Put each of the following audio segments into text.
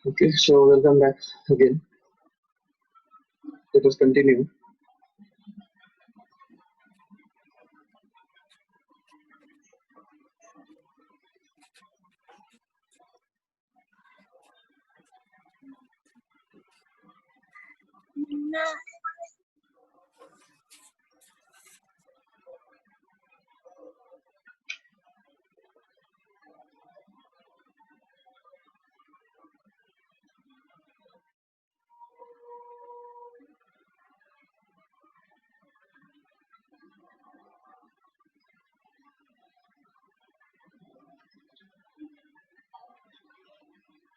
Okay, so welcome back again. Let us continue.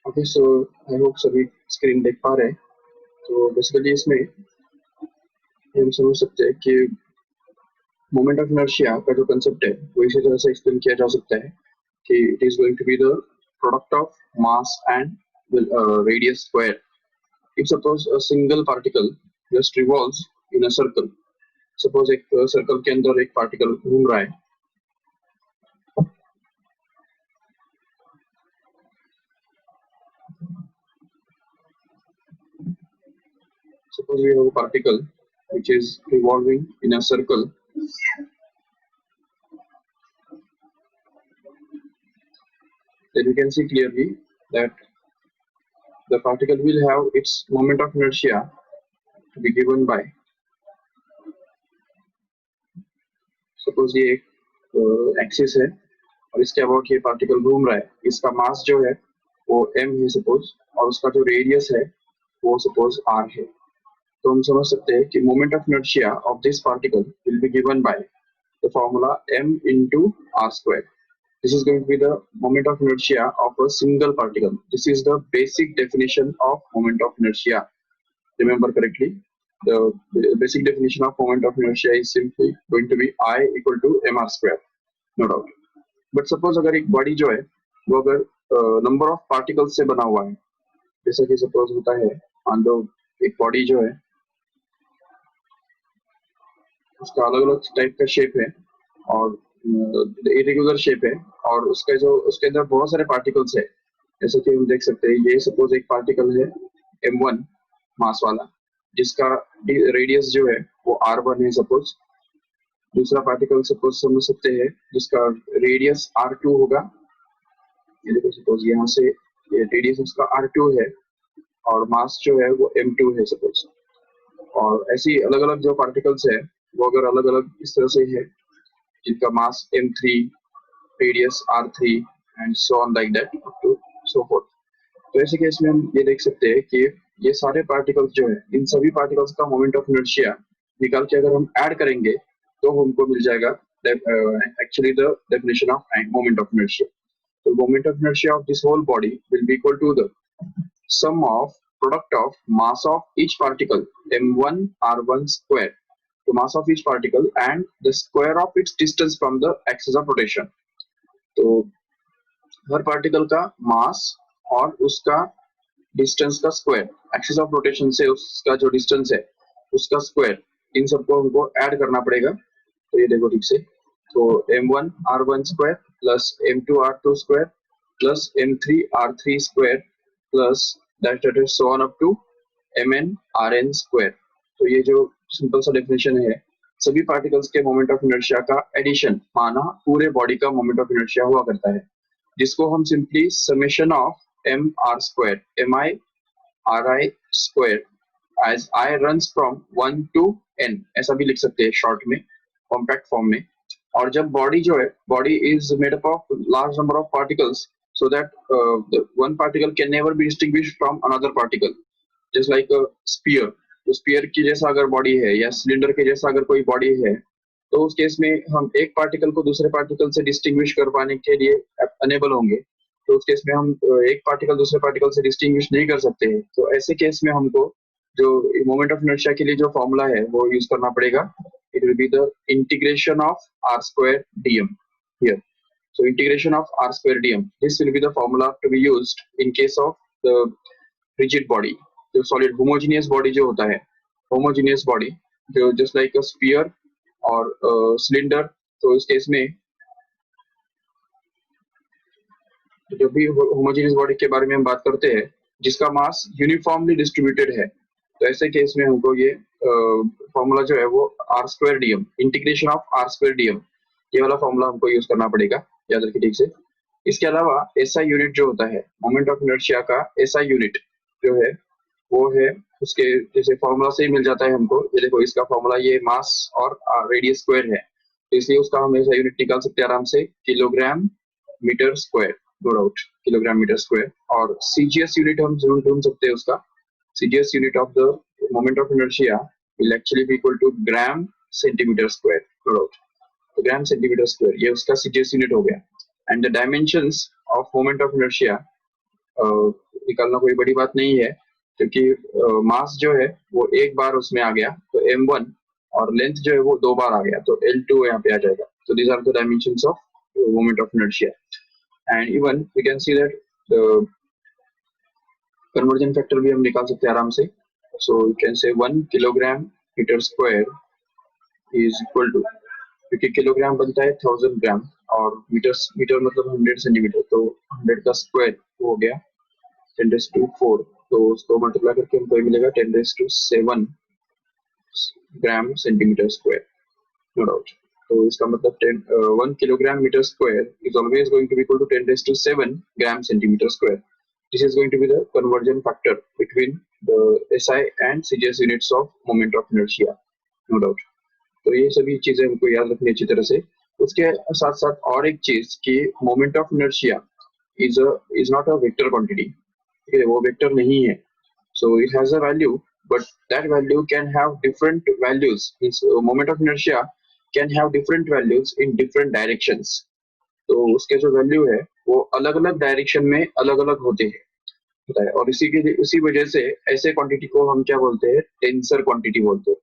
Okay, so I hope सभी screen देख पा रहे हैं। तो बेसिकली इसमें हम समझ सकते हैं कि मोमेंट ऑफ इनर्शिया का जो कंसेप्ट है वो इसी तरह से एक्सप्लेन किया जा सकता है कि it is going to be the product of mass and radius square. If suppose a single particle just revolves in a circle, suppose एक सर्कल के अंदर एक पार्टिकल घूम रहा है, suppose we have a particle which is revolving in a circle, then you can see clearly that the particle will have its moment of inertia to be given by, suppose ये एक axis है और इसके about ये particle घूम रहा है, इसका मास जो है वो m है सपोज, और उसका जो रेडियस है वो सपोज r है। तो हम समझ सकते हैं कि moment of inertia of this particle will be given by the formula m into r square. This is going to be the moment of inertia of a single particle. This is the basic definition of moment of inertia. Remember correctly, the basic definition of moment of inertia is simply going to be I equal to mr square, no doubt. But suppose अगर एक body जो है वो अगर number of particles से बना हुआ है, जैसा कि सपोज होता है, मान लो एक बॉडी जो है उसका अलग अलग टाइप का शेप है और इरेगुलर शेप है, और उसका जो उसके अंदर बहुत सारे पार्टिकल्स है, जैसे कि हम देख सकते हैं ये सपोज एक पार्टिकल है m1 मास वाला, जिसका रेडियस जो है वो r1 है सपोज। दूसरा पार्टिकल सपोज समझ सकते हैं जिसका रेडियस r2 होगा, ये देखो सपोज यहाँ से ये रेडियस उसका r2 है और मास जो है वो m2 है सपोज। और ऐसी अलग अलग जो पार्टिकल्स है वो अगर अलग अलग इस तरह से है जिनका mass m3, radius r3 and so on like that up to so fourth. तो ऐसे केस में हम ये देख सकते हैं कि ये सारे पार्टिकल्स जो है, इन सभी पार्टिकल्स का मोमेंट ऑफ इनर्शिया निकाल के अगर हम ऐड करेंगे तो हमको मिल जाएगा actually the definition of moment of inertia. तो moment of inertia of this whole body will be equal to the sum of product of mass of each particle m1 r1 square, the mass of each particle and the square of its distance from the axis of rotation. तो हर particle का मास और उसका distance का square, axis of rotation से उसका जो distance है उसका स्क्वायर, इन सबको हमको ऐड करना पड़ेगा। तो ये देखो ठीक से, तो m1 r1 square plus m2 r2 square plus m3 r3 square plus that is so on up to mn rn square. तो ये जो सिंपल सा डेफिनेशन है, सभी पार्टिकल्स के मोमेंट ऑफ इनर्शिया का एडिशन माना पूरे बॉडी का मोमेंट ऑफ इनर्शिया हुआ करता है, जिसको हम simply summation of m r square mi ri square as i runs from 1 to n ऐसा भी लिख सकते हैं शॉर्ट में, कॉम्पैक्ट फॉर्म में। और जब बॉडी जो है, body is made up of large number of particles, so that one particle can never be distinguished from another particle, just like a sphere. तो स्पीयर की जैसा अगर बॉडी है या सिलेंडर के जैसा अगर कोई बॉडी है, तो उस केस में हम एक पार्टिकल को दूसरे पार्टिकल से डिस्टिंग्विश कर पाने के लिए अनेबल होंगे। तो उस केस में हम एक पार्टिकल दूसरे पार्टिकल से डिस्टिंग्विश नहीं कर सकते हैं। तो ऐसे केस में हमको जो मोमेंट ऑफ इनर्शिया के लिए जो फॉर्मूला है वो यूज करना पड़ेगा it will be the integration of r square dm here. So integration of r square dm, this will be the formula to be used in case of the rigid body. जो solid homogeneous body जो होता है, homogeneous body जो just like a sphere और cylinder, तो इस case में जब भी होमोजेनियस बॉडी के बारे में हम बात करते हैं जिसका मास यूनिफॉर्मली डिस्ट्रीब्यूटेड है, तो ऐसे केस में हमको ये फॉर्मूला जो है वो r square dm, integration of r square dm, ये वाला फॉर्मूला हमको यूज करना पड़ेगा, याद रखिए ठीक से। इसके अलावा एसआई यूनिट जो होता है मोमेंट ऑफ इनर्शिया का, एसआई यूनिट जो है वो है उसके जैसे फॉर्मूला से ही मिल जाता है हमको। ये देखो इसका फॉर्मूला ये मास और रेडियस स्क्वायर है, तो इसलिए उसका हम एसआई यूनिट निकाल सकते हैं आराम से, kilogram metre square, no doubt kilogram metre square. और सीजीएस यूनिट हम जरूर ढूंढ सकते हैं उसका, CGS unit of the moment of inertia will actually be equal to gram centimetre square, no doubt, तो ग्राम सेंटीमीटर स्क्वायर ये उसका सीजीएस यूनिट हो गया। And the dimensions of moment of inertia निकालना कोई बड़ी बात नहीं है, क्योंकि मास जो है वो एक बार उसमें आ गया तो m1, और लेंथ जो है वो 2 बार आ गया तो l2 यहाँ पे आ जाएगा। तो these are the dimensions of moment of inertia. And even we can see that conversion factor भी हम निकाल सकते हैं आराम से। So you can say 1 kilogram metre square is equal to, क्योंकि किलोग्राम बनता है 1000 ग्राम और मीटर मतलब 100 सेंटीमीटर, तो 100 का स्क्वायर हो गया 10⁻⁴, तो उसको मल्टीप्लाई करके हमको मिलेगा 10⁻⁷ gram centimetre square, no doubt. तो इसका मतलब 1 kilogram metre square is always going to be equal to 10⁻⁷ gram centimeter square. This is going to be the conversion factor between the SI and CGS units of moment of inertia, no doubt. तो ये सभी चीजें हमको याद रखनी अच्छी तरह से। उसके साथ साथ और एक चीज कि moment of inertia is not a vector quantity, ठीक है, वो वेक्टर नहीं है। So it has a value, but that value can have different values. Moment of inertia can have different values in different directions, तो उसके जो value है वो अलग अलग डायरेक्शन में अलग अलग होते हैं, होता है। और इसी वजह से ऐसे क्वांटिटी को हम क्या बोलते हैं, टेंसर क्वांटिटी बोलते हैं।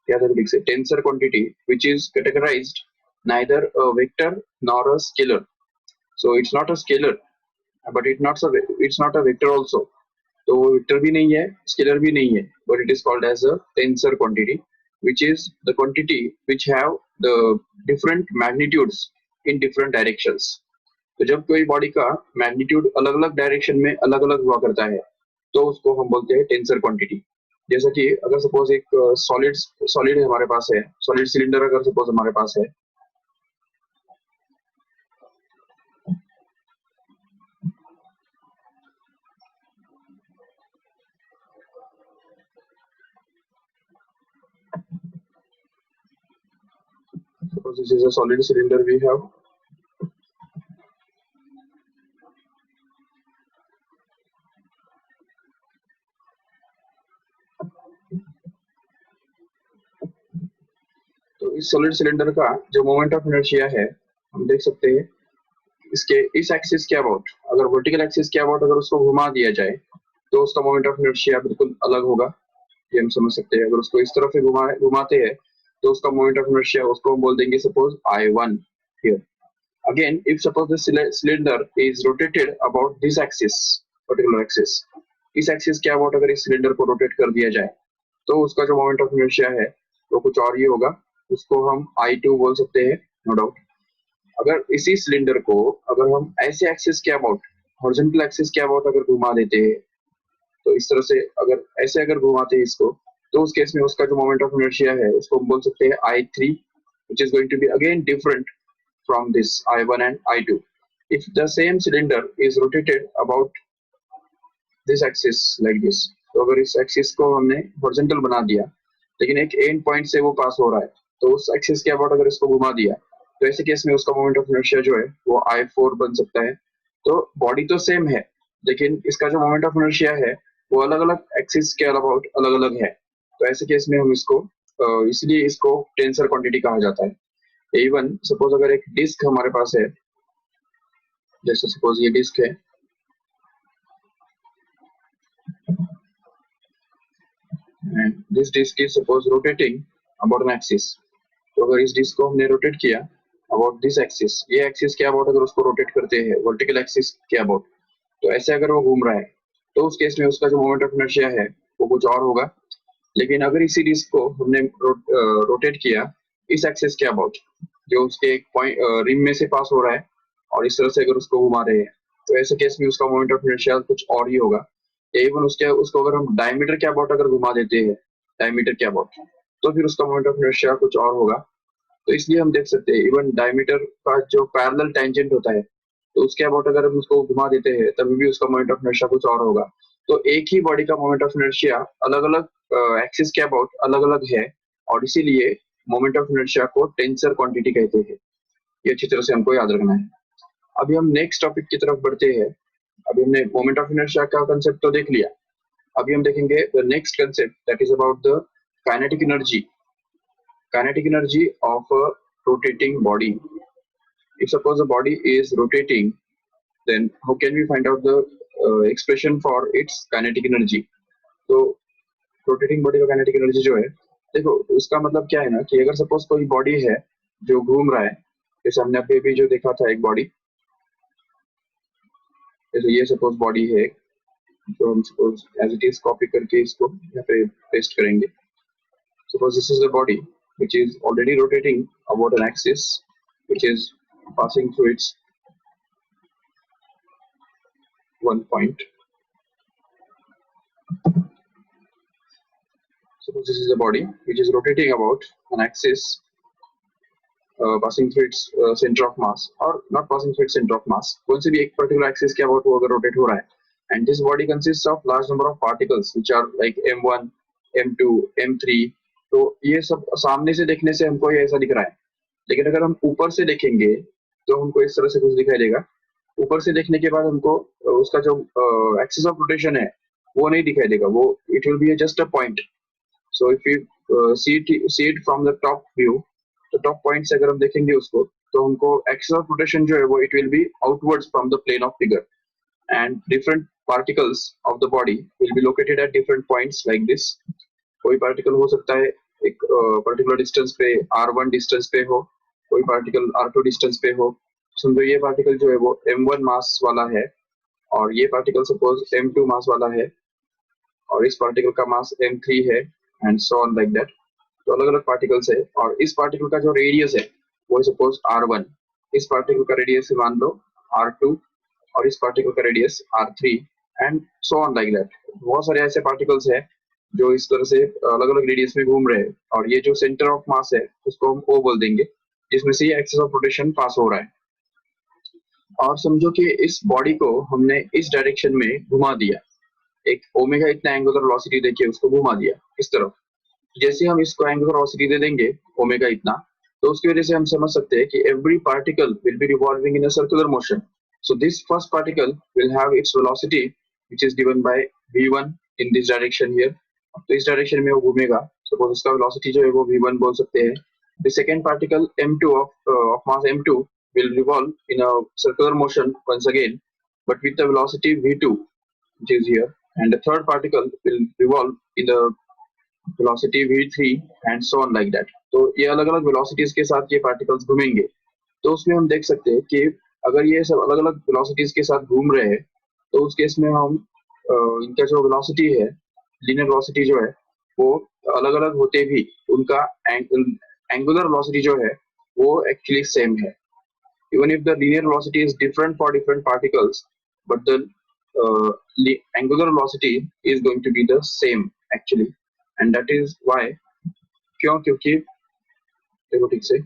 याद रखिए से tensor quantity which is categorised neither a vector nor a scalar. So it's not a scalar but it's not a vector also, तो वो वेक्टर भी नहीं है स्केलर भी नहीं है, but it is called as a tensor quantity which is the quantity which have the different magnitudes in different directions. तो जब कोई बॉडी का मैग्नीट्यूड अलग अलग डायरेक्शन में अलग अलग हुआ करता है तो उसको हम बोलते हैं टेंसर क्वांटिटी। जैसा कि अगर सपोज एक सॉलिड हमारे पास है, सॉलिड सिलेंडर अगर सपोज हमारे पास है, suppose this is a solid cylinder we have, तो इस सॉलिड सिलेंडर का जो मोमेंट ऑफ इनर्शिया है हम देख सकते हैं इसके इस एक्सिस के अबाउट, अगर वर्टिकल एक्सिस के अबाउट अगर उसको घुमा दिया जाए तो उसका मोमेंट ऑफ इनर्शिया बिल्कुल अलग होगा, ये हम समझ सकते हैं। अगर उसको इस तरफ से घुमाते हैं तो उसका मोमेंट ऑफ इनर्शिया उसको हम बोल देंगे suppose I1 here. Again, if suppose the cylinder is rotated about this axis, particular axis, इस एक्सिस के अबाउट अगर इस सिलेंडर को रोटेट कर दिया जाए तो उसका जो मोमेंट ऑफ इनर्शिया है वो कुछ और ही होगा, उसको हम I2 बोल सकते हैं, नो डाउट। अगर इसी सिलेंडर को अगर हम ऐसे एक्सिस के अबाउट, हॉरिजॉन्टल एक्सिस के अबाउट अगर घुमा देते हैं, तो इस तरह से अगर ऐसे अगर घुमाते हैं इसको, तो उस केस में उसका जो मोमेंट ऑफ इनर्शिया है उसको हम बोल सकते हैं I3, which is going to be again different from this I1 and I2. If the same cylinder is rotated about this axis like this, तो अगर इस एक्सिस को हमने हॉरिजॉन्टल बना दिया लेकिन एक एंड पॉइंट से वो पास हो रहा है, तो उस एक्सिस के अबाउट अगर इसको घुमा दिया तो ऐसे केस में उसका मोमेंट ऑफ इनर्शिया जो है वो I4 बन सकता है। तो बॉडी तो सेम है लेकिन इसका जो मोमेंट ऑफ इनर्शिया है वो अलग अलग एक्सिस के अबाउट अलग अलग है, तो ऐसे केस में हम इसको इसलिए इसको टेंसर क्वांटिटी कहा जाता है। इवन सपोज अगर एक डिस्क हमारे पास है, जैसे सपोज ये डिस्क है, and this disk is suppose rotating about an axis, तो अगर इस डिस्क को हमने रोटेट किया अबाउट दिस एक्सिस, ये एक्सिस के अबाउट अगर उसको रोटेट करते हैं वर्टिकल एक्सिस के अबाउट, तो ऐसे अगर वो घूम रहा है तो उस केस में उसका जो मोमेंट ऑफ इनर्शिया है वो कुछ और होगा। लेकिन अगर इसी डिस्क को हमने रोटेट किया इस एक्सिस के अबाउट, जो उसके एक पॉइंट रिम में से पास हो रहा है, और इस तरह से अगर उसको घुमा रहे हैं, तो ऐसे केस में उसका मोमेंट ऑफ इनर्शिया कुछ और ही होगा। इवन उसको अगर हम डायमीटर के अबाउट अगर घुमा देते हैं, डायमीटर के अबाउट, तो फिर उसका मोमेंट ऑफ इनर्शिया कुछ और होगा। तो इसलिए हम देख सकते हैं इवन डायमीटर का जो पैरेलल टेंजेंट होता है, तो उसके अबाउट अगर हम उसको घुमा देते हैं तभी भी उसका मोमेंट ऑफ इनर्शिया कुछ और होगा। तो एक ही बॉडी का मोमेंट ऑफ इनर्शिया अलग अलग एक्सिस के अबाउट अलग अलग है, और इसीलिए मोमेंट ऑफ इनर्शिया को टेंसर क्वांटिटी कहते हैं। ये अच्छी तरह से हमको याद रखना है। अभी हम नेक्स्ट टॉपिक की तरफ बढ़ते हैं। अभी हमने मोमेंट ऑफ इनर्शिया का कंसेप्ट तो देख लिया। अभी हम देखेंगे the next concept that is about the kinetic energy. Kinetic energy of a rotating body. If suppose the body is rotating, then how can we find out the expression for its kinetic energy? तो rotating body का kinetic energy जो है, देखो उसका मतलब क्या है ना कि अगर सपोज कोई बॉडी है जो घूम रहा है, जैसे हमने अभी भी जो देखा था एक बॉडी, जैसे ये सपोज बॉडी है, जो हम suppose as it is copy करके इसको यहाँ पे पेस्ट करेंगे। Suppose this is the body which is already rotating about an axis which is passing through its one point. Suppose this is the body which is rotating about an axis passing through its center of mass, or not passing through its center of mass, कौन से भी एक particular axis के about वो अगर rotate हो रहा है, and this body consists of large number of particles which are like m1, m2, m3। तो ये सब सामने से देखने से हमको ये ऐसा दिख रहा है, लेकिन अगर हम ऊपर से देखेंगे तो हमको इस तरह से कुछ दिखाई देगा। ऊपर से देखने के बाद हमको उसका जो एक्सिस ऑफ रोटेशन है वो नहीं दिखाई देगा, वो it will be just a point. So if you see it from the top view, तो टॉप पॉइंट से अगर हम देखेंगे उसको, तो हमको एक्सिस ऑफ रोटेशन जो है वो it will be outwards from the plane of figure, and different particles of the body will be located at different points like this. कोई पार्टिकल हो सकता है एक पर्टिकुलर डिस्टेंस पे r1 डिस्टेंस पे हो, कोई पार्टिकल r2 डिस्टेंस पे हो। समझो ये पार्टिकल जो है वो m1 मास वाला है, और ये पार्टिकल सपोज m2 मास वाला है, और इस पार्टिकल का मास m3 है, and so on like that. तो अलग अलग पार्टिकल्स है, और इस पार्टिकल का जो रेडियस है वो सपोज r1, इस पार्टिकल का रेडियस मान लो r2, और इस पार्टिकल का radius r3, and so on like that. बहुत सारे ऐसे पार्टिकल्स है जो इस तरह से अलग अलग रेडियस में घूम रहे हैं, और ये जो सेंटर ऑफ मास है उसको हम O बोल देंगे, जिसमें से ये एक्सिस ऑफ रोटेशन पास हो रहा है। और समझो कि इस बॉडी को हमने इस डायरेक्शन में घुमा दिया, एक ओमेगा इतना एंगुलर वेलोसिटी देके उसको घुमा दिया इस तरफ। जैसे हम इसको एंगुलर वेलोसिटी दे देंगे ओमेगा इतना, तो उसकी वजह से हम समझ सकते हैं कि every particle will be revolving in a circular motion. So this first particle will have its velocity which is given by v1 in this direction here. तो इस डायरेक्शन में वो घूमेगा, सपोज उसका वेलोसिटी जो है वो v1 बोल सकते हैं। The second particle m2 of mass m2 will revolve in a circular motion once again, but with the velocity v2 which is here, and the third particle will revolve in the velocity v3 and so on like that। तो ये अलग अलग velocities के साथ ये particles घूमेंगे। तो उसमें हम देख सकते हैं कि अगर ये सब अलग अलग velocities के साथ घूम रहे हैं, तो उस केस में हम इनका जो velocity है, linear velocity जो है वो अलग अलग होते भी उनका angular velocity जो है वो actually same है। Even if the linear velocity is different for different particles, but the angular velocity is going to be the same actually, and that is why, क्यों? क्योंकि देखो ठीक से,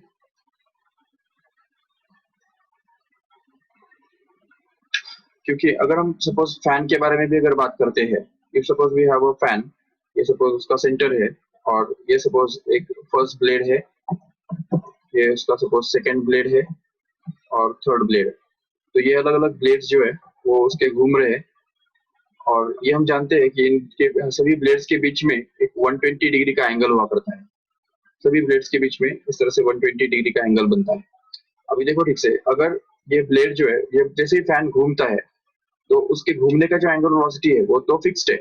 क्योंकि अगर हम सपोज फैन के बारे में भी अगर बात करते हैं, if suppose we have a fan, ये सपोज उसका सेंटर है, और ये सपोज एक फर्स्ट ब्लेड है, ये उसका सपोज सेकंड ब्लेड है, और थर्ड ब्लेड है। तो ये अलग अलग ब्लेड्स जो है वो उसके घूम रहे हैं, और ये हम जानते हैं कि इनके सभी ब्लेड्स के बीच में एक 120 डिग्री का एंगल हुआ करता है। सभी ब्लेड्स के बीच में इस तरह से 120 डिग्री का एंगल बनता है। अभी देखो ठीक से, अगर ये ब्लेड जो है, ये जैसे ही फैन घूमता है तो उसके घूमने का जो एंगुलर वेलोसिटी है वो तो फिक्स्ड है,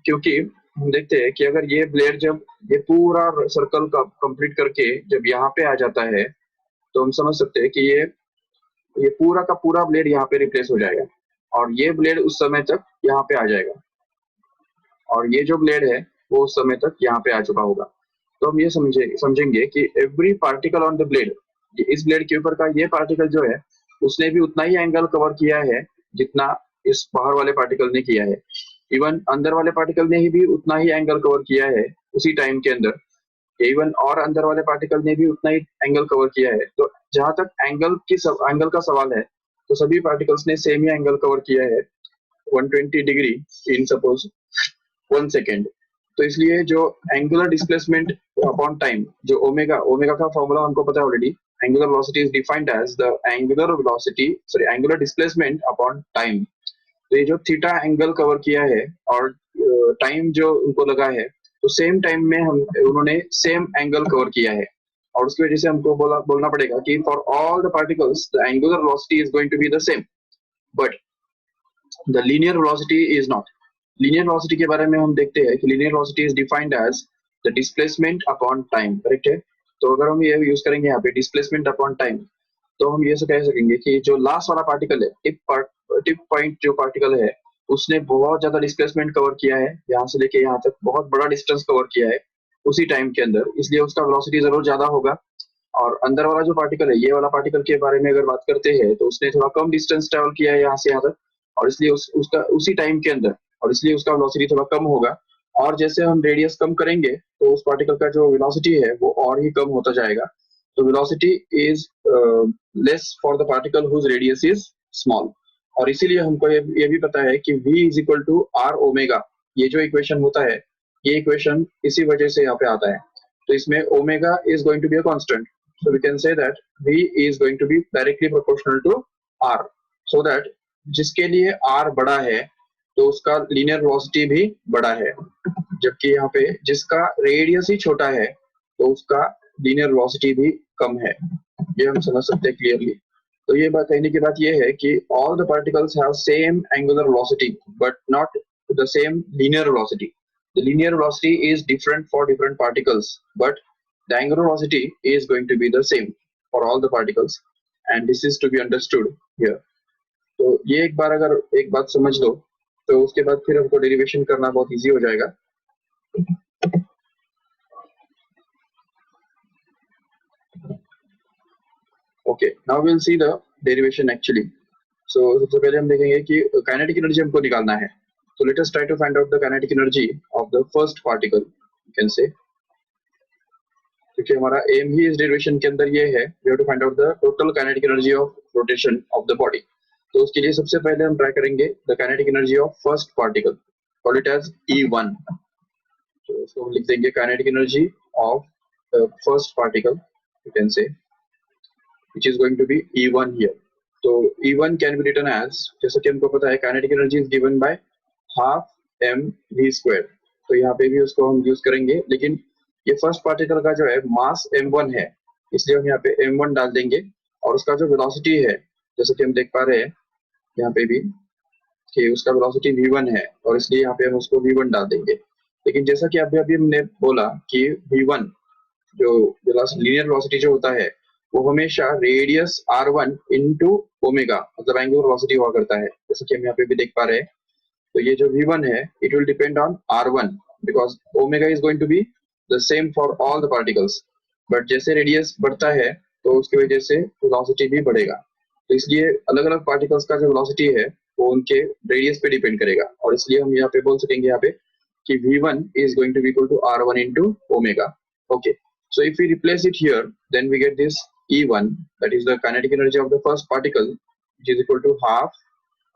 क्योंकि हम देखते हैं कि अगर ये ब्लेड जब ये पूरा सर्कल का कंप्लीट करके जब यहाँ पे आ जाता है, तो हम समझ सकते हैं कि ये पूरा का पूरा ब्लेड यहाँ पे रिप्लेस हो जाएगा, और ये ब्लेड उस समय तक यहाँ पे आ जाएगा, और ये जो ब्लेड है वो उस समय तक यहाँ पे आ चुका होगा। तो हम ये समझेंगे कि every particle on the blade, इस ब्लेड के ऊपर का ये पार्टिकल जो है उसने भी उतना ही एंगल कवर किया है जितना इस बाहर वाले पार्टिकल ने किया है। इवन अंदर वाले पार्टिकल ने ही भी उतना ही एंगल कवर किया है उसी टाइम के अंदर। इवन और अंदर वाले पार्टिकल ने भी उतना ही एंगल कवर किया है। तो जहां तक एंगल का सवाल है, तो सभी पार्टिकल्स ने सेम ही एंगल कवर किया है, 120 डिग्री इन सपोज 1 सेकेंड। तो इसलिए जो एंगुलर डिस्प्लेसमेंट अपॉन टाइम, जो ओमेगा ओमेगा का फॉर्मूला हमको पता है already, angular velocity is defined as the angular velocity sorry angular displacement upon time. तो ये जो थीटा एंगल कवर किया है और टाइम जो उनको लगा है, तो सेम टाइम में हम उन्होंने सेम एंगल कवर किया है, और उसकी वजह से हमको बोलना पड़ेगा कि for all the particles the angular velocity is going to be the same, but the linear velocity is not. Linear velocity के बारे में हम देखते हैं कि linear velocity is defined as the displacement upon time, correct है। तो अगर हम ये यूज करेंगे यहाँ पे डिस्प्लेसमेंट अपॉन टाइम, तो हम ये से कह सकेंगे कि जो लास्ट वाला पार्टिकल है, टिप पॉइंट जो पार्टिकल है, उसने बहुत ज्यादा डिस्प्लेसमेंट कवर किया है, यहाँ से लेके यहाँ तक बहुत बड़ा डिस्टेंस कवर किया है उसी टाइम के अंदर, इसलिए उसका वेलोसिटी जरूर ज्यादा होगा। और अंदर वाला जो पार्टिकल है, ये वाला पार्टिकल के बारे में अगर बात करते हैं, तो उसने थोड़ा कम डिस्टेंस ट्रेवल किया है यहाँ से यहाँ तक, और इसलिए उसका उसी टाइम के अंदर, और इसलिए उसका वेलोसिटी थोड़ा कम होगा। और जैसे हम रेडियस कम करेंगे, तो उस पार्टिकल का जो वेलोसिटी है वो और ही कम होता जाएगा। तो velocity is less for the particle whose radius is small. और इसीलिए हमको ये भी पता है कि v is equal to r omega. ये जो इक्वेशन होता है, ये इक्वेशन इसी वजह से यहाँ पे आता है। तो इसमें omega is going to be a constant, so we can say that v is going to be directly proportional to r, so that जिसके लिए r बड़ा है तो उसका लीनियर वेलोसिटी भी बड़ा है, जबकि यहाँ पे जिसका रेडियस ही छोटा है तो उसका लीनियर वेलोसिटी भी कम है। ये हम समझ सकते हैं क्लियरली। तो ये बात कहने की बात ये है कि all the particles have same angular velocity but not the same linear velocity. The linear velocity is different for different particles, but the angular velocity is going to be the same for all the particles, and this is to be understood here. तो ये एक बार अगर एक बात समझ लो, तो उसके बाद फिर हमको डेरिवेशन करना बहुत इजी हो जाएगा। Okay, now will see the derivation actually. So सबसे पहले हम देखेंगे कि काइनेटिक एनर्जी हमको निकालना है। So let us try to find out the kinetic energy of the first particle, you can say, क्योंकि हमारा एम ही इस डेरिवेशन के अंदर ये है, we have to find out the total kinetic energy of rotation of the body. तो उसके लिए सबसे पहले हम ट्राई करेंगे the kinetic energy of first particle, call it as E1। तो इसको हम लिख देंगे kinetic energy of the first particle, you can say, which is going to be E1 here. तो E1 can be written as, जैसे कि हमको पता है kinetic energy is given by half mv²। तो यहाँ पे भी उसको हम यूज करेंगे, लेकिन ये फर्स्ट पार्टिकल का जो है मास m1 है, इसलिए हम यहाँ पे m1 डाल देंगे। और उसका जो वेलोसिटी है, जैसे कि हम देख पा रहे हैं यहाँ पे भी कि उसका वेलोसिटी v1 है, और इसलिए यहाँ पे हम उसको v1 डाल देंगे। लेकिन जैसा कि अभी अभी हमने बोला कि v1 जो लीनियर वेलोसिटी जो होता है, वो हमेशा रेडियस r1 इंटू ओमेगा, मतलब एंगुलर वेलोसिटी हुआ करता है, जैसे कि हम यहाँ पे भी देख पा रहे हैं। तो ये जो v1 है, it will depend on r1 because omega is going to be the same for all the particles. But जैसे रेडियस बढ़ता है, तो उसकी वजह से वेलोसिटी भी बढ़ेगा। तो इसलिए अलग अलग पार्टिकल्स का जो वेलोसिटी है वो उनके रेडियस पे डिपेंड करेगा, और इसलिए हम यहाँ पे बोल सकेंगे यहाँ पे कि v1 is going to be equal to r1 into omega. Okay, so if we replace it here, then we get this E1, that is the kinetic energy of the first particle, which is equal to half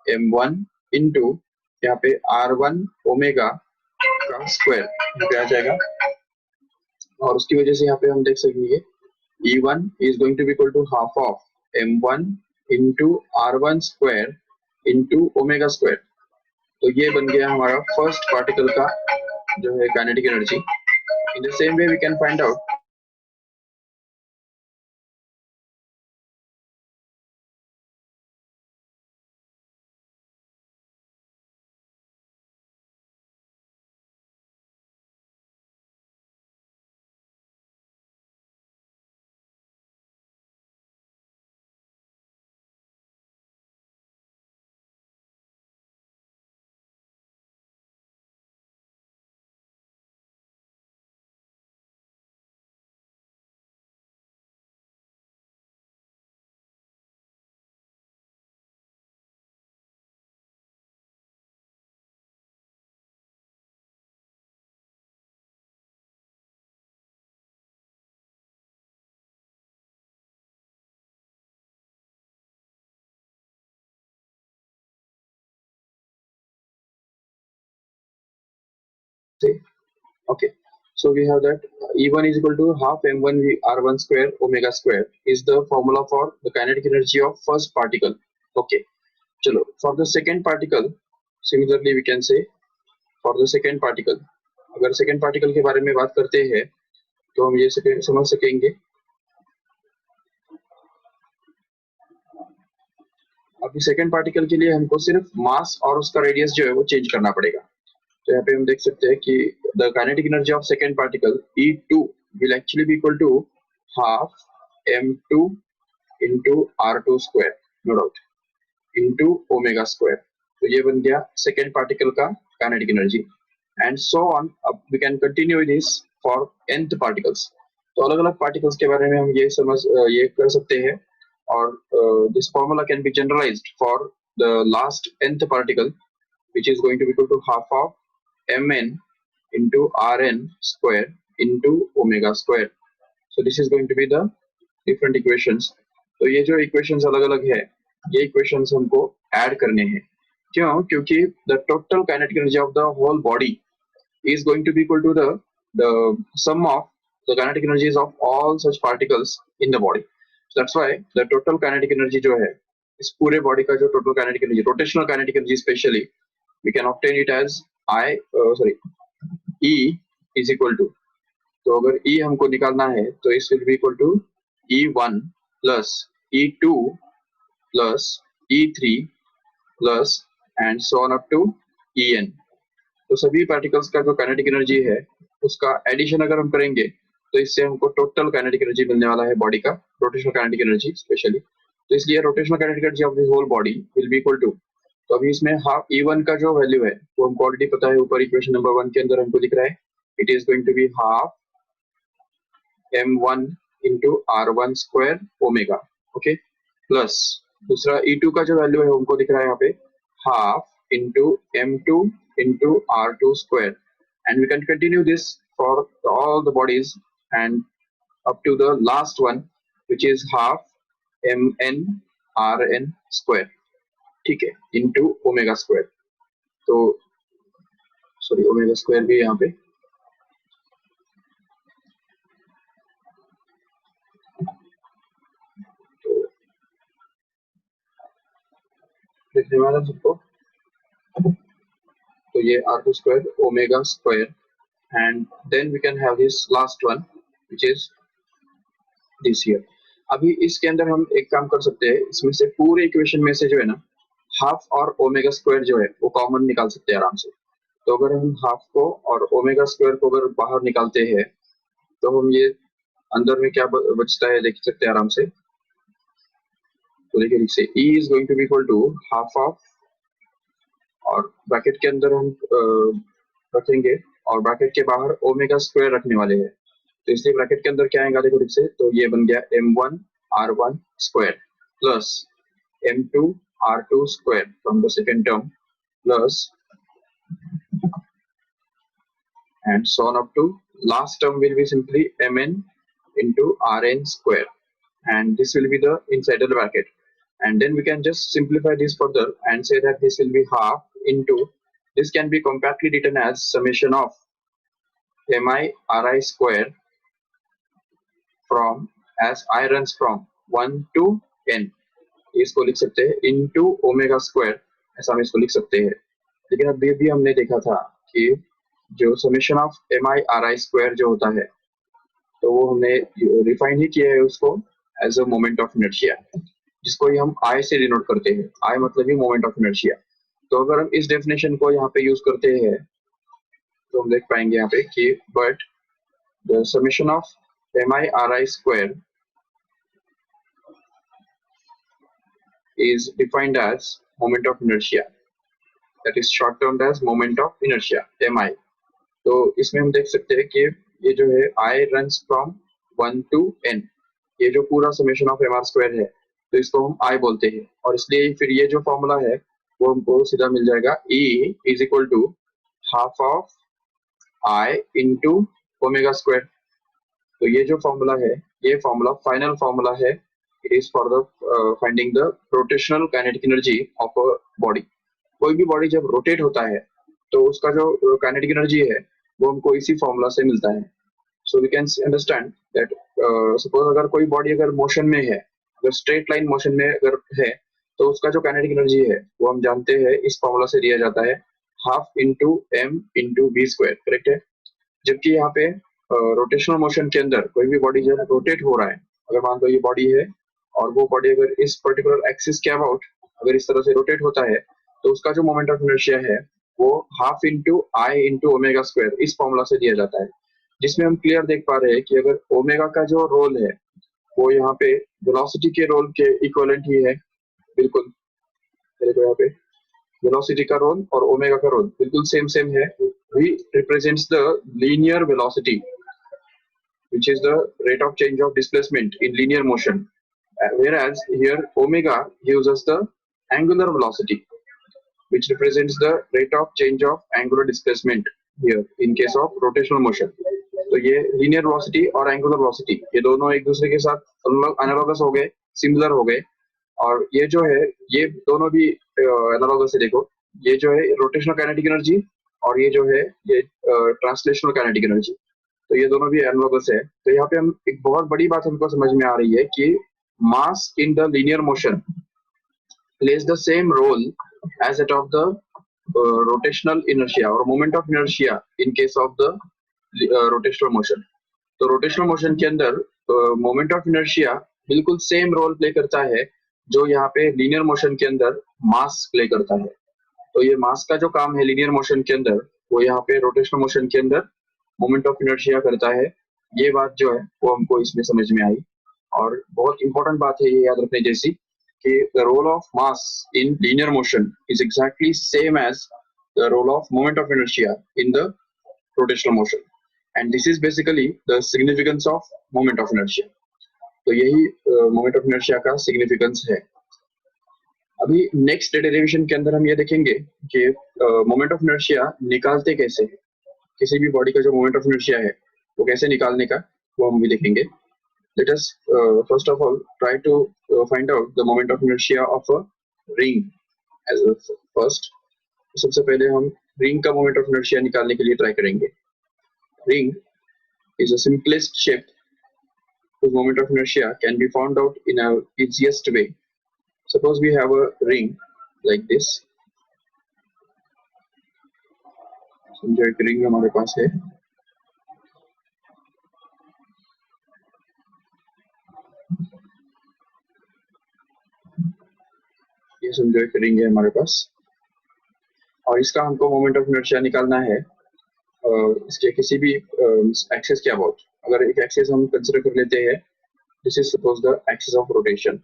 m1 into यहाँ पे r1 omega का square यहाँ पे आ जाएगा। और उसकी वजह से यहाँ पे हम देख सकेंगे E1 is going to be equal to half of m1 into r1 square into omega square. तो ये बन गया हमारा फर्स्ट पार्टिकल का जो है kinetic energy. In the same way we can find out Okay, so we have that E1 is equal to half m1 r1 square omega square is the formula for the kinetic energy of first particle. Okay, chalo, for the second particle similarly we can say for the second particle, अगर second particle के बारे में बात करते हैं तो हम ये समझ सकेंगे। अभी सेकेंड पार्टिकल के लिए हमको सिर्फ मास और उसका रेडियस जो है वो चेंज करना पड़ेगा। तो यहाँ पे हम देख सकते हैं कि the kinetic energy of second particle E2 will actually be equal to half m2 into r2 square, no doubt, into omega square. तो ये बन गया सेकेंड पार्टिकल का kinetic energy and so on. अब we can continue this for nth particles. तो अलग अलग particles के बारे में हम ये कर सकते हैं और this formula can be generalized for the last nth particle which is going to be equal to half of mn into rn square into omega square. So this is going to be the different equations. तो ये जो equations अलग अलग है ये equations हमको add करने हैं। क्यों? क्योंकि the total kinetic energy of the whole body is going to be equal to the sum of the kinetic energies of all such particles in the body. So that's why the total kinetic energy जो है इस पूरे body का जो total kinetic energy, rotational kinetic energy especially, we can obtain it as E is equal to, तो अगर E हमको निकालना है तो इस will be equal to E1 plus E2 plus E3 plus and so on up to En। तो सभी particles का जो काइनेटिक एनर्जी है उसका एडिशन अगर हम करेंगे तो इससे हमको टोटल काइनेटिक एनर्जी मिलने वाला है बॉडी का, रोटेशनल काइनेटिक एनर्जी स्पेशली। तो इसलिए rotational kinetic energy of this whole body will be equal to, तो अभी इसमें हाफ E1 का जो वैल्यू है वो हमको ऑलरेडी पता है, ऊपर इक्वेशन नंबर 1 के अंदर हमको दिख रहा है, it is going to be half m1 into r1 square omega. Okay, plus दूसरा E2 का जो वैल्यू है हमको दिख रहा है यहाँ पे half into m2 into r2 square, and we can continue this for all the bodies and up to the last one which is half mn rn square, ठीक है, into omega square। तो सॉरी ओमेगा स्क्वायर भी यहाँ पे, तो देखने वाला सबको, तो ये r2 square omega square and then we can have this last one which is this here। अभी इसके अंदर हम एक काम कर सकते हैं, इसमें से पूरे इक्वेशन में से जो है ना हाफ और ओमेगा स्क्वायर जो है वो कॉमन निकाल सकते हैं आराम से। तो अगर हम हाफ को और ओमेगा स्क्वायर को अगर बाहर निकालते हैं तो हम ये अंदर में क्या बचता है देख सकते हैं आराम से। तो देखिए E is going to be equal to half of, और ब्रैकेट के अंदर हम रखेंगे और ब्रैकेट के बाहर ओमेगा स्क्वायर रखने वाले हैं। तो इसलिए ब्रैकेट के अंदर क्या आएगा देखो ठीक से, तो ये बन गया m1 r1 square plus m2 r2 square from the second term plus and so on up to last term will be simply mn into rn square, and this will be the inside the bracket, and then we can just simplify this further and say that this will be half into, this can be compactly written as summation of mi ri square from as I runs from 1 to n, इसको लिख सकते हैं into omega square, ऐसा हम इसको लिख सकते हैं। लेकिन अभी भी हमने देखा था कि जो समेशन ऑफ mi स्क्वायर जो होता है तो वो हमने रिफाइन ही किया है उसको as a moment of inertia, जिसको हम I से डिनोट करते हैं। I मतलब ही मोमेंट ऑफ इनर्शिया। तो अगर हम इस डेफिनेशन को यहाँ पे यूज करते हैं तो हम देख पाएंगे यहाँ पे कि but the summation of mi square is defined as moment of inertia, that is short termed as moment of inertia mi। तो इसमें हम देख सकते हैं कि ये जो है I runs from 1 to n, ये जो पूरा समेशन ऑफ mr स्क्वायर है तो इसको हम I बोलते हैं, और इसलिए फिर ये जो फॉर्मूला है वो हमको सीधा मिल जाएगा E is equal to half of I into omega square. तो ये जो फॉर्मूला है ये फॉर्मूला फाइनल फॉर्मूला है, it is for the finding the rotational kinetic energy of a body. कोई भी बॉडी जब रोटेट होता है तो उसका जो काइनेटिक एनर्जी है वो हमको इसी फॉर्मूला से मिलता है। So we can understand that suppose अगर कोई बॉडी अगर मोशन में है, अगर स्ट्रेट लाइन मोशन में अगर है, तो उसका जो काइनेटिक एनर्जी है वो हम जानते हैं इस फॉर्मूला से दिया जाता है, half into m into v square, correct है। जबकि यहाँ पे रोटेशनल मोशन के अंदर कोई भी बॉडी जो रोटेट हो रहा है, अगर मान लो ये बॉडी है और वो बॉडी अगर इस पर्टिकुलर एक्सिस के अबाउट अगर इस तरह से रोटेट होता है, तो उसका जो मोमेंट ऑफ इनर्शिया है वो हाफ इंटू आई इंटू ओमेगा स्क्वायर इस फॉर्मूला से दिया जाता है, जिसमें हम क्लियर देख पा रहे हैं कि अगर ओमेगा का जो रोल है वो यहाँ पे वेलोसिटी के रोल के इक्वलेंट ही है, बिल्कुल। मेरे को यहाँ पे वेलोसिटी का रोल और ओमेगा का रोल बिल्कुल सेम सेम है। V represents the linear velocity which is the rate of change of displacement in linear motion, whereas here omega gives us the angular velocity which represents the rate of change of angular displacement here in case of rotational motion. तो ये linear velocity और angular velocity ये दोनों एक दूसरे के साथ analogous हो गए, similar हो गए, और ये जो है ये दोनों भी analogous है। देखो ये जो है rotational kinetic energy और ये जो है ये translational kinetic energy, तो ये दोनों भी एनालॉगस है। तो यहाँ पे हम एक बहुत बड़ी बात हमको समझ में आ रही है कि mass in the linear motion plays the same role as that of the rotational inertia or moment of inertia in case of the rotational motion. तो रोटेशनल मोशन के अंदर मोमेंट ऑफ इनर्शिया बिल्कुल सेम रोल प्ले करता है जो यहाँ पे linear motion के अंदर मास प्ले करता है। तो ये मास का जो काम है लीनियर मोशन के अंदर वो यहाँ पे रोटेशनल मोशन के अंदर मोमेंट ऑफ इनर्शिया करता है। ये बात जो है वो हमको इसमें समझ में आई, और बहुत इंपॉर्टेंट बात है ये याद रखने जैसी कि the role of mass in linear motion is exactly same as the role of moment of inertia in the rotational motion, and this is basically the significance of moment of inertia. तो यही moment of inertia का significance है। अभी next derivation के अंदर हम ये देखेंगे कि मोमेंट ऑफ इनर्शिया निकालते कैसे हैं, किसी भी बॉडी का जो मोमेंट ऑफ इनर्शिया है वो कैसे निकालने का वो हम भी देखेंगे। Let us first of all try to find out the moment of inertia of a ring as a first. सबसे पहले हम ring का moment of inertia निकालने के लिए ट्राई करेंगे। Ring is a simplest shape whose moment of inertia can be found out in a easiest way. Suppose we have a ring like this. समझो एक ring हमारे पास है, ये समझो एक रिंग है हमारे पास, और इसका हमको मोमेंट ऑफ इनर्शिया निकालना है इसके किसी भी एक्सिस के अबाउट। अगर एक एक्सिस हम कंसीडर कर लेते हैं, this is suppose the axis of rotation.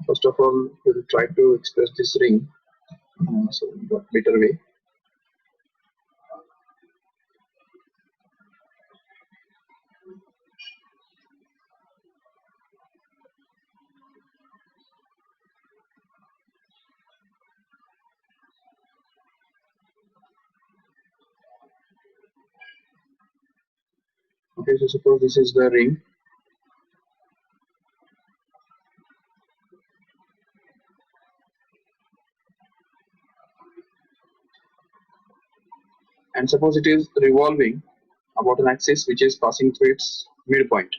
First of all we will try to express this ring so better way. Okay, so suppose this is the ring, and suppose it is revolving about an axis which is passing through its midpoint.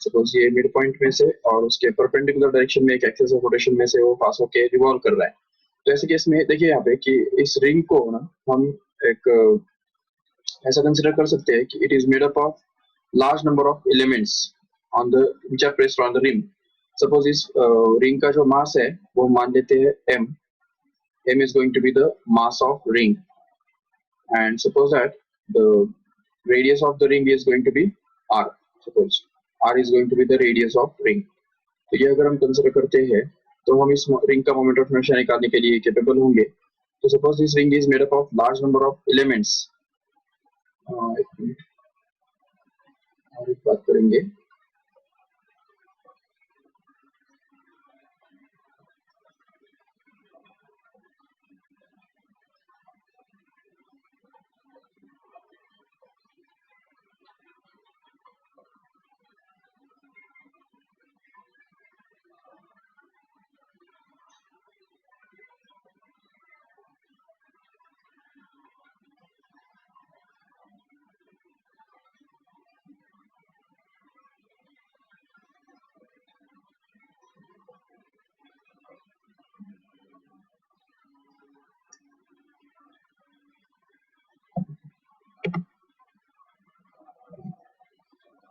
Suppose ये mid point में से और उसके perpendicular direction में एक axis of rotation में से वो पास होके रिवॉल्व कर रहा है। तो ऐसे केस में देखिए यहाँ पे कि इस रिंग को ना हम एक ऐसा कंसिडर कर सकते हैं कि it is made up of large number of elements on the which are placed on the ring. Suppose इस रिंग का जो मास है वो मान लेते हैं m. m is going to be the mass of ring, and suppose that the radius of the ring is going to be r. Suppose r is going to be the radius of ring. तो ये अगर हम consider करते हैं तो हम इस ring का मोमेंट ऑफ इनर्शिया निकालने के लिए कैपेबल होंगे। तो suppose this ring is made up of large number of elements. एक मिनट और एक बात करेंगे।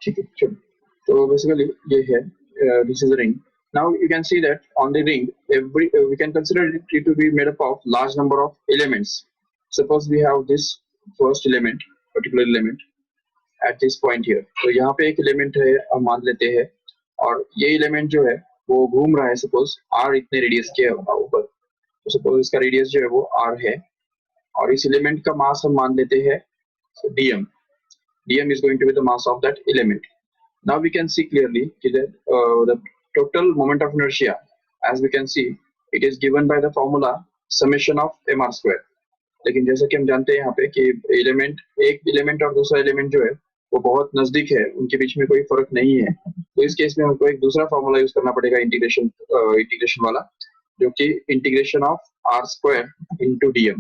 ठीक है, चलो। तो बेसिकली ये है, this is ring. Now you can see that on the ring, we can consider it to be made up of large number of elements. Suppose we have this first element, particular element at this point here. तो यहाँ पे एक element है, हम मान लेते हैं, और ये element जो है वो घूम रहा है, suppose r इतने रेडियस के ऊपर. तो suppose इसका रेडियस जो है वो r है, और इस element का मास हम मान लेते हैं dm. dm is going to be the mass of that element. Now we can see clearly that the total moment of inertia, as we can see, it is given by the formula summation of mr square. लेकिन जैसा कि हम जानते हैं यहाँ पे कि एक एलिमेंट और दूसरा एलिमेंट जो है वो बहुत नजदीक है, उनके बीच में कोई फर्क नहीं है. तो इस केस में हमको एक दूसरा फॉर्मूला यूज करना पड़ेगा इंटीग्रेशन वाला, जो कि integration of r square into dm,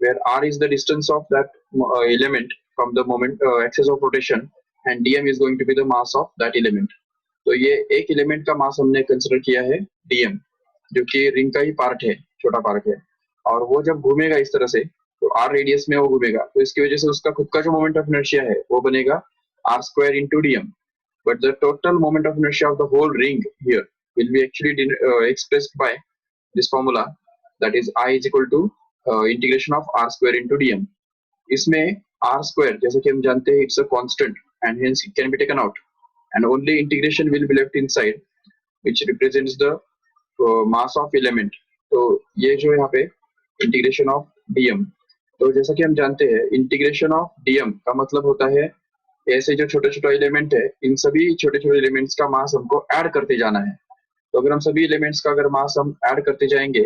where r is the distance of that element from the moment axis of rotation, and dm is going to be the mass of that element. तो ये एक element का मास हमने consider किया है dm, जो कि ring का ही पार्ट है, छोटा पार्ट है, और वो जब घूमेगा इस तरह से तो r रेडियस में वो घूमेगा, तो इसकी वजह से उसका खुद का जो मोमेंट ऑफ इनर्शिया है वो बनेगा r square into dm. But the total moment of inertia of the whole ring here will be actually expressed by this formula, that is I is equal to integration of r square into dm. इसमें r square जैसे कि हम जानते हैं it's a constant and hence it can be taken out, and only integration will be left inside, which represents the mass of element. तो ये जो यहाँ पे integration of dm, तो जैसा कि हम जानते हैं इंटीग्रेशन ऑफ dm का मतलब होता है ऐसे जो छोटे छोटे एलिमेंट है, इन सभी छोटे छोटे एलिमेंट्स का मास हमको ऐड करते जाना है. तो अगर हम सभी एलिमेंट्स का अगर मास हम ऐड करते जाएंगे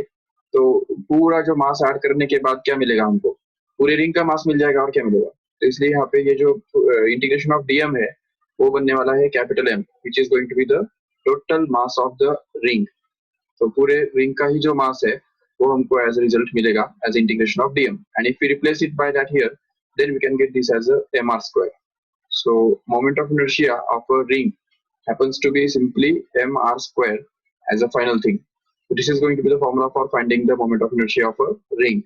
तो पूरा जो मास ऐड करने के बाद क्या मिलेगा हमको, पूरे रिंग का मास मिल जाएगा, और क्या मिलेगा. तो इसलिए यहाँ पे ये जो इंटीग्रेशन ऑफ डीएम है वो बनने वाला है capital M, which is going to be the total mass of the ring. तो पूरे रिंग का ही जो मास है वो हमको एज रिजल्ट मिलेगा as integration of dm, and if we replace it by that here, then we can get this as a mr square. So moment of inertia of a ring happens to be simply mr square as a final thing. So this is going to be the formula for finding the moment of inertia of a ring.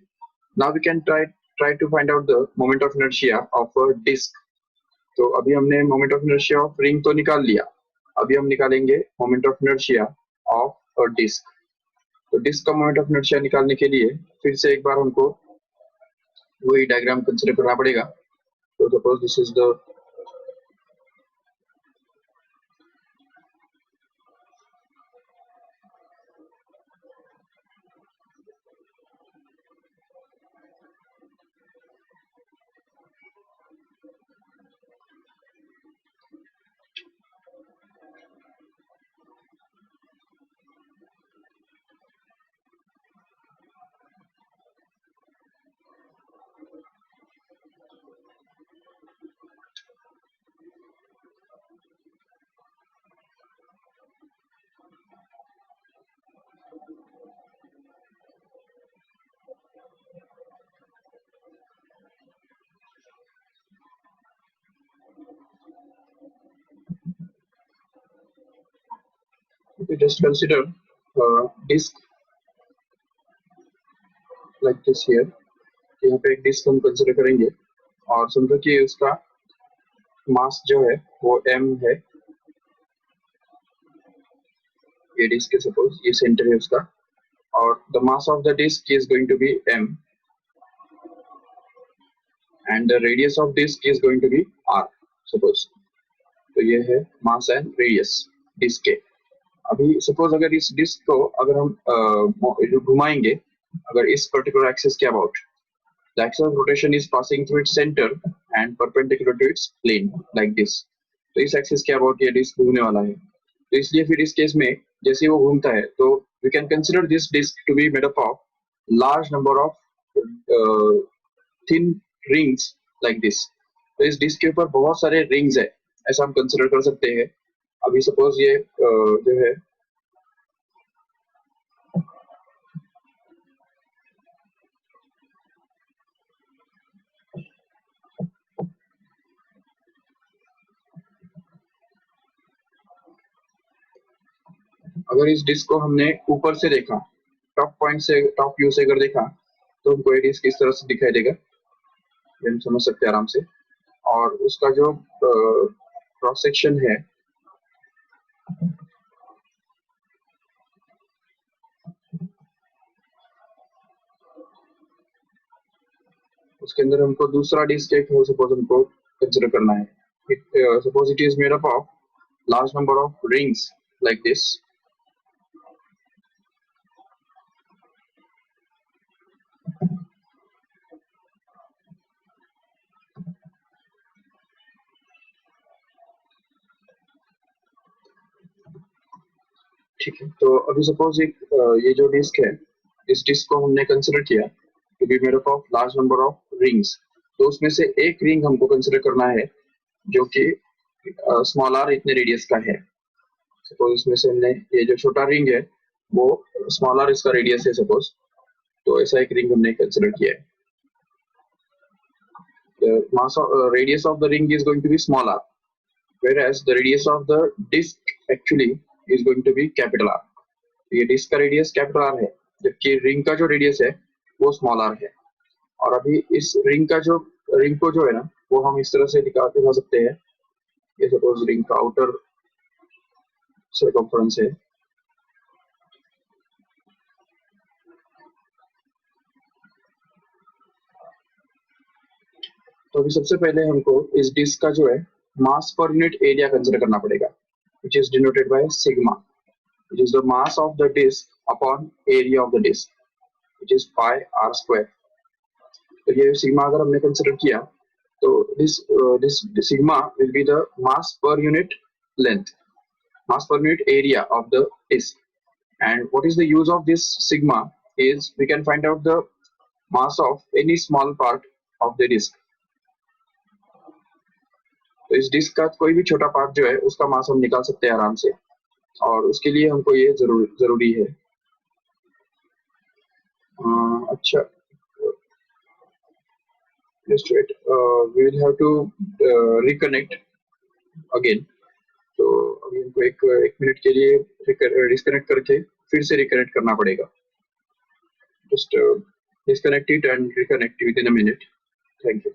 Now we can try to find out the moment of inertia of a disk. तो अभी हमने moment of inertia of ring तो निकाल लिया, अभी हम निकालेंगे moment of inertia of a disk. तो डिस्क का मोमेंट ऑफ इनर्शिया निकालने के लिए फिर से एक बार हमको वही डायग्राम कंसीडर करना पड़ेगा. तो suppose this is the just consider disk like this here. यहाँ पे एक डिस्क हम कंसिडर करेंगे और समझो कि उसका मास जो है वो m है. ये डिस्क है, सपोज ये सेंटर है उसका, और the mass of the disc is going to be m, and the radius of disk is going to be r, suppose. तो ये है मास एंड रेडियस डिस्क के. अभी सपोज अगर इस डिस्क को अगर हम घुमाएंगे, अगर इस पर्टिकुलर एक्सिस के about, the axis of rotation is passing through its center and perpendicular to its plane like this. तो इस एक्सिस के अबाउट ये डिस्क घूमने वाला है. तो इसलिए फिर इस केस में जैसे वो घूमता है तो we can consider this disk to be made up of large number of thin rings like this. तो इस डिस्क के ऊपर बहुत सारे रिंग्स है, ऐसा हम कंसिडर कर सकते हैं. अभी सपोज ये जो है अगर इस डिस्क को हमने ऊपर से देखा, टॉप पॉइंट से, टॉप व्यू से अगर देखा, तो हमको ये डिस्क इस तरह से दिखाई देगा, ये हम समझ सकते हैं आराम से. और उसका जो क्रॉस सेक्शन है, उसके अंदर हमको दूसरा डिस्क एक सपोज हमको कंसिडर करना है. Suppose it is made up of large number of rings like this. ठीक है, तो अभी सपोज एक ये जो डिस्क है, इस डिस्क को हमने कंसिडर किया to be made up of large number of rings. तो उसमें से एक रिंग हमको कंसिडर करना है जो कि स्मॉल आर इतने रेडियस का है. सपोज इसमें से हमने ये जो छोटा रिंग है वो स्मॉल आर इसका रेडियस है सपोज, तो ऐसा एक रिंग हमने कंसिडर किया है. The mass of radius of the ring is going to be small r, whereas the radius of the disc actually is going to be capital R. ये disc का radius capital R है, जबकि ring का जो radius है वो small are है. और अभी इस रिंग को जो है ना, वो हम इस तरह से दिखा सकते हैं. ये सपोज रिंग का आउटर सर्कमफ्रेंस है. तो अभी सबसे पहले हमको इस डिस्क का जो है मास पर यूनिट एरिया कंसिडर करना पड़ेगा, which is denoted by sigma, which is the mass of the disk upon area of the disk, which is pi r square. तो ये सिग्मा अगर हमने कंसिडर किया तो this sigma will be the mass per unit length, mass per unit area of the disk. And what is the use of this sigma is we can find out the mass of any small part of the disk. तो इस disc का कोई भी छोटा part जो है उसका मास हम निकाल सकते हैं आराम से, और उसके लिए हमको ये जरूरी है. अच्छा, just wait, we will have to reconnect again. तो अभी हमको एक मिनट के लिए डिस्कनेक्ट करके फिर से रिकनेक्ट करना पड़ेगा. Just disconnect it and reconnect within a minute. Thank you.